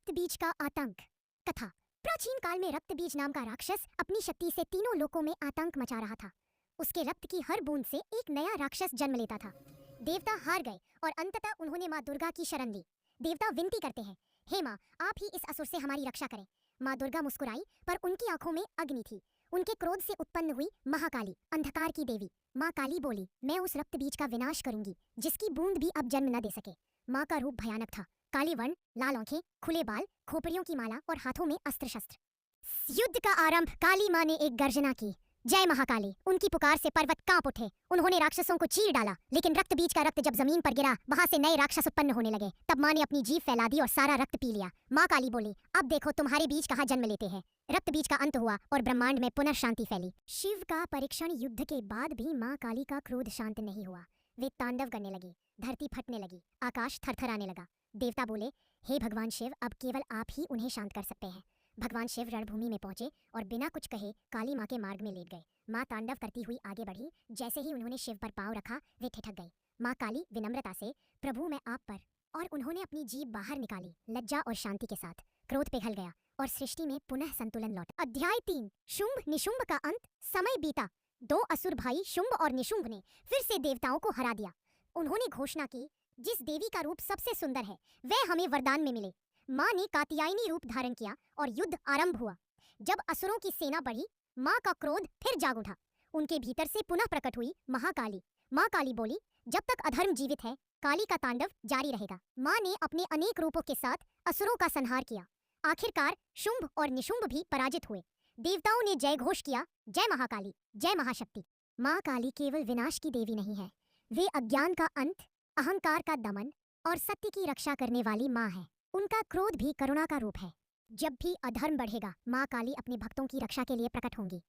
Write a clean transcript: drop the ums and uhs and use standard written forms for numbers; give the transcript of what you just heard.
रक्त बीज का आतंक। कथा। प्राचीन काल में रक्त बीज नाम का राक्षस अपनी शक्ति से तीनों लोकों में आतंक मचा रहा था। उसके रक्त की हर बूंद से एक नया राक्षस जन्म लेता था। देवता हार गए और अंततः उन्होंने माँ दुर्गा की शरण ली। देवता विनती करते हैं, हे माँ, आप ही इस असुर से हमारी रक्षा करें। माँ दुर्गा मुस्कुराई, पर उनकी आंखों में अग्नि थी। उनके क्रोध से उत्पन्न हुई महाकाली, अंधकार की देवी। माँ काली बोली, मैं उस रक्त बीज का विनाश करूंगी जिसकी बूंद भी अब जन्म न दे सके। माँ का रूप भयानक था। काली वर्ण, लाल आंखें, खुले बाल, खोपड़ियों की माला और हाथों में अस्त्र शस्त्र। युद्ध का आरंभ। काली माँ ने एक गर्जना की, जय महाकाली। उनकी पुकार से पर्वत कांप उठे। उन्होंने राक्षसों को चीर डाला, लेकिन रक्त बीज का रक्त जब जमीन पर गिरा, वहां से नए राक्षस उत्पन्न होने लगे। तब माँ ने अपनी जीभ फैला दी और सारा रक्त पी लिया। माँ काली बोली, अब देखो तुम्हारे बीज कहाँ जन्म लेते हैं। रक्त बीज का अंत हुआ और ब्रह्मांड में पुनः शांति फैली। शिव का परीक्षण। युद्ध के बाद भी माँ काली का क्रोध शांत नहीं हुआ। वे तांडव करने लगी, धरती फटने लगी, आकाश थरथराने लगा। देवता बोले, हे भगवान शिव, अब केवल आप ही उन्हें शांत कर सकते हैं। भगवान शिव रणभूमि में पहुंचे और बिना कुछ कहे काली माँ के मार्ग में लेट गए। माँ तांडव करती हुई आगे बढ़ी। जैसे ही उन्होंने शिव पर पांव रखा, वे ठिठक गई। माँ काली विनम्रता से, प्रभु मैं आप पर, और उन्होंने अपनी जीभ बाहर निकाली। लज्जा और शांति के साथ क्रोध पिघल गया और सृष्टि में पुनः संतुलन लौटा। अध्याय 3। शुंभ निशुंभ का अंत। समय बीता। दो असुर भाई शुंभ और निशुंभ ने फिर से देवताओं को हरा दिया। उन्होंने घोषणा की, जिस देवी का रूप सबसे सुंदर है वह हमें वरदान में मिले। माँ ने कात्यायनी रूप धारण किया और युद्ध आरंभ हुआ। जब असुरों की सेना बढ़ी, माँ का क्रोध फिर जाग उठा। उनके भीतर से पुनः प्रकट हुई महाकाली। माँ काली बोली, जब तक अधर्म जीवित है, काली का तांडव जारी रहेगा। माँ ने अपने अनेक रूपों के साथ असुरों का संहार किया। आखिरकार शुंभ और निशुंभ भी पराजित हुए। देवताओं ने जय घोष किया, जय महाकाली, जय महाशक्ति। माँ काली केवल विनाश की देवी नहीं है, वे अज्ञान का अंत, अहंकार का दमन और सत्य की रक्षा करने वाली माँ है। उनका क्रोध भी करुणा का रूप है। जब भी अधर्म बढ़ेगा, माँ काली अपने भक्तों की रक्षा के लिए प्रकट होंगी।